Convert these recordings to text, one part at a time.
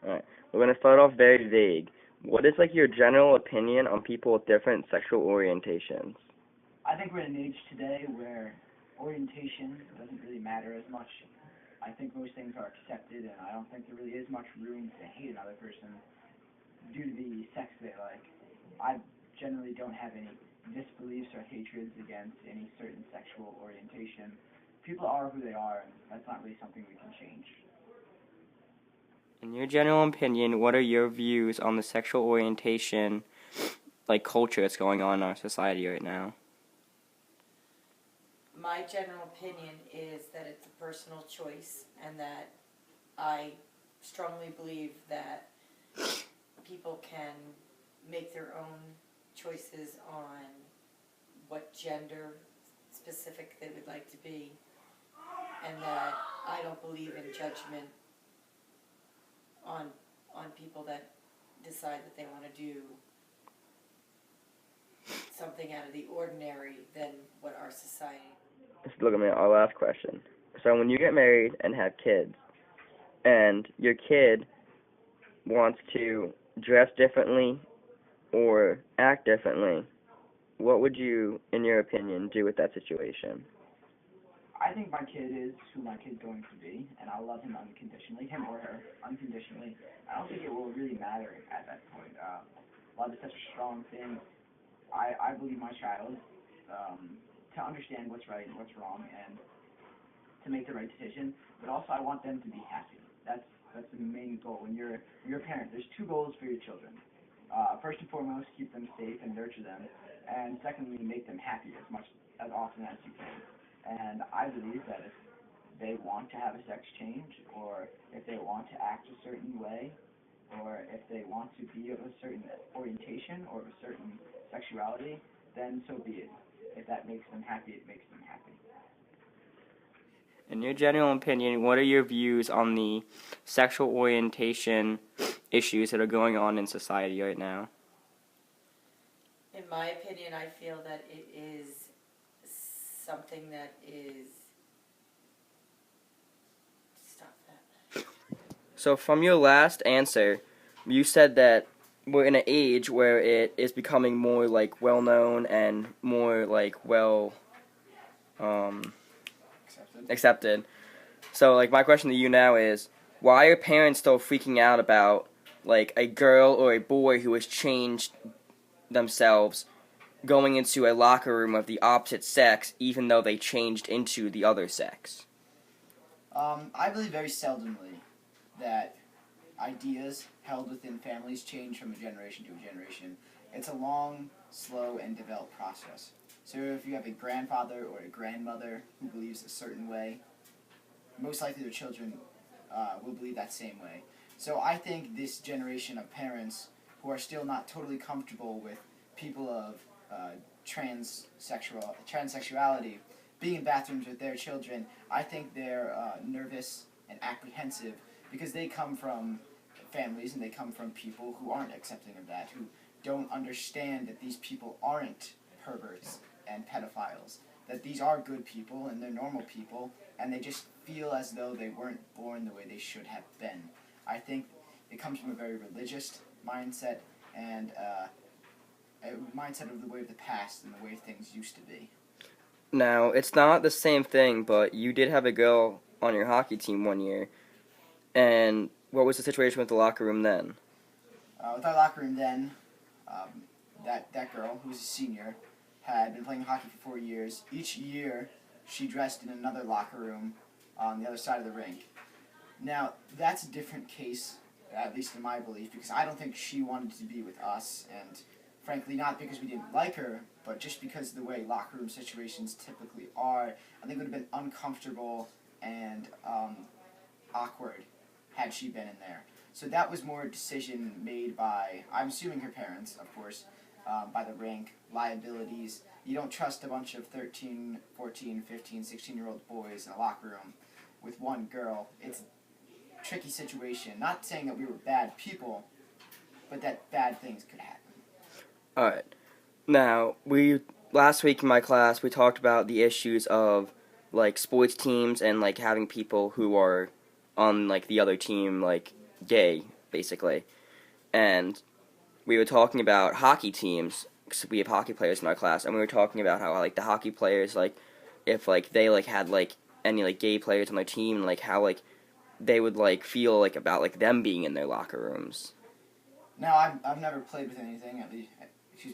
Alright. We're gonna start off very vague. What is like your general opinion on people with different sexual orientations? I think we're in an age today where orientation doesn't really matter as much. I think most things are accepted, and I don't think there really is much room to hate another person due to the sex they like. I generally don't have any disbeliefs or hatreds against any certain sexual orientation. People are who they are, and that's not really something we can change. In your general opinion, what are your views on the sexual orientation, like culture that's going on in our society right now? My general opinion is that it's a personal choice, and that I strongly believe that people can make their own choices on what gender specific they would like to be, and that I don't believe in judgment on people that decide that they want to do something out of the ordinary than what our society. Just look at me, our last question. So when you get married and have kids, and your kid wants to dress differently or act differently, what would you, in your opinion, do with that situation? I think my kid is who my kid's going to be, and I'll love him unconditionally, him or her, unconditionally. I don't think it will really matter at that point. Love is such a strong thing. I believe my child to understand what's right and what's wrong, and to make the right decision. But also, I want them to be happy. That's the main goal. When you're a parent, there's two goals for your children. First and foremost, keep them safe and nurture them, and secondly, make them happy as often as you can. And I believe that if they want to have a sex change, or if they want to act a certain way, or if they want to be of a certain orientation or of a certain sexuality, then so be it. If that makes them happy, it makes them happy. In your general opinion, what are your views on the sexual orientation issues that are going on in society right now? In my opinion, I feel that it is something that is... Stop that. So from your last answer, you said that we're in an age where it is becoming more like well known and more like well accepted. So like my question to you now is, why are parents still freaking out about like a girl or a boy who has changed themselves going into a locker room of the opposite sex even though they changed into the other sex? I believe very seldomly that ideas held within families change from a generation to a generation. It's a long, slow, and developed process. So if you have a grandfather or a grandmother who believes a certain way, most likely their children will believe that same way. So I think this generation of parents who are still not totally comfortable with people of transsexuality being in bathrooms with their children, I think they're nervous and apprehensive because they come from families and they come from people who aren't accepting of that, who don't understand that these people aren't perverts and pedophiles, that these are good people and they're normal people, and they just feel as though they weren't born the way they should have been. I think it comes from a very religious mindset and a mindset of the way of the past and the way things used to be. Now, it's not the same thing, but you did have a girl on your hockey team one year, and what was the situation with the locker room then? With our locker room then, that girl, who was a senior, had been playing hockey for 4 years. Each year, she dressed in another locker room on the other side of the rink. Now, that's a different case, at least in my belief, because I don't think she wanted to be with us, and frankly, not because we didn't like her, but just because of the way locker room situations typically are. I think it would have been uncomfortable and awkward had she been in there. So that was more a decision made by, I'm assuming her parents, of course, by the rink, liabilities. You don't trust a bunch of 13, 14, 15, 16-year-old boys in a locker room with one girl. It's a tricky situation. Not saying that we were bad people, but that bad things could happen. Alright. Now, last week in my class, we talked about the issues of, like, sports teams and, like, having people who are on, like, the other team, like, gay. basically. And we were talking about hockey teams, 'cause we have hockey players in our class, and we were talking about how, like, the hockey players, like, if, like, they, like, had, like, any, like, gay players on their team, like, how, like, they would, like, feel, like, about, like, them being in their locker rooms. Now, I've never played with anything,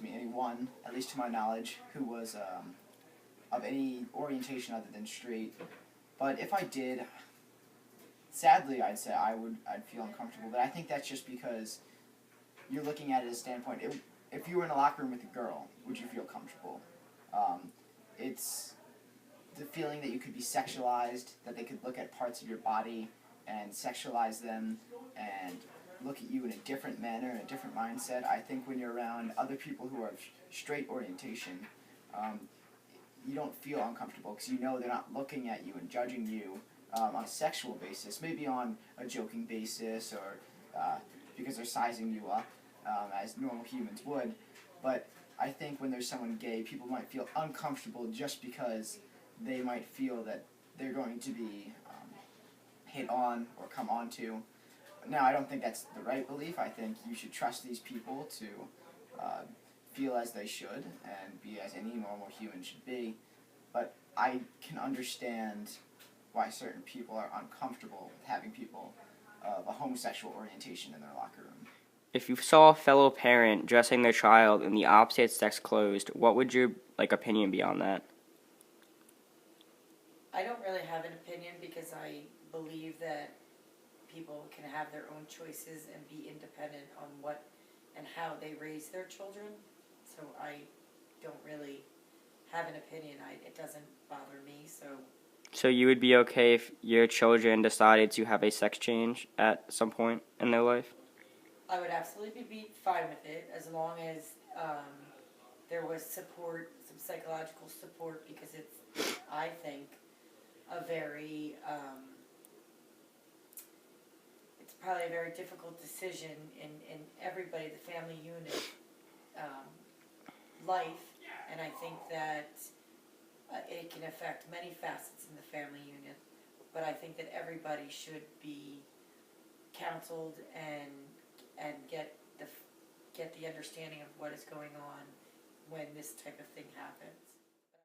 anyone, at least to my knowledge, who was of any orientation other than straight. But if I did, sadly, I'd say I'd feel uncomfortable. But I think that's just because you're looking at it as a standpoint. If you were in a locker room with a girl, would you feel comfortable? It's the feeling that you could be sexualized, that they could look at parts of your body and sexualize them and look at you in a different manner, in a different mindset. I think when you're around other people who are of straight orientation, you don't feel uncomfortable because you know they're not looking at you and judging you on a sexual basis, maybe on a joking basis or because they're sizing you up as normal humans would. But I think when there's someone gay, people might feel uncomfortable just because they might feel that they're going to be hit on or come onto. Now, I don't think that's the right belief. I think you should trust these people to feel as they should and be as any normal human should be. But I can understand why certain people are uncomfortable with having people of a homosexual orientation in their locker room. If you saw a fellow parent dressing their child in the opposite sex clothes, what would your, like, opinion be on that? I don't really have an opinion because I believe that people can have their own choices and be independent on what and how they raise their children. So I don't really have an opinion. It doesn't bother me. So you would be okay if your children decided to have a sex change at some point in their life? I would absolutely be fine with it as long as there was support, some psychological support, because it's, I think, a very, it's probably a very difficult decision in everybody, the family unit life, and I think that it can affect many facets in the family unit, but I think that everybody should be counseled and get the understanding of what is going on when this type of thing happens.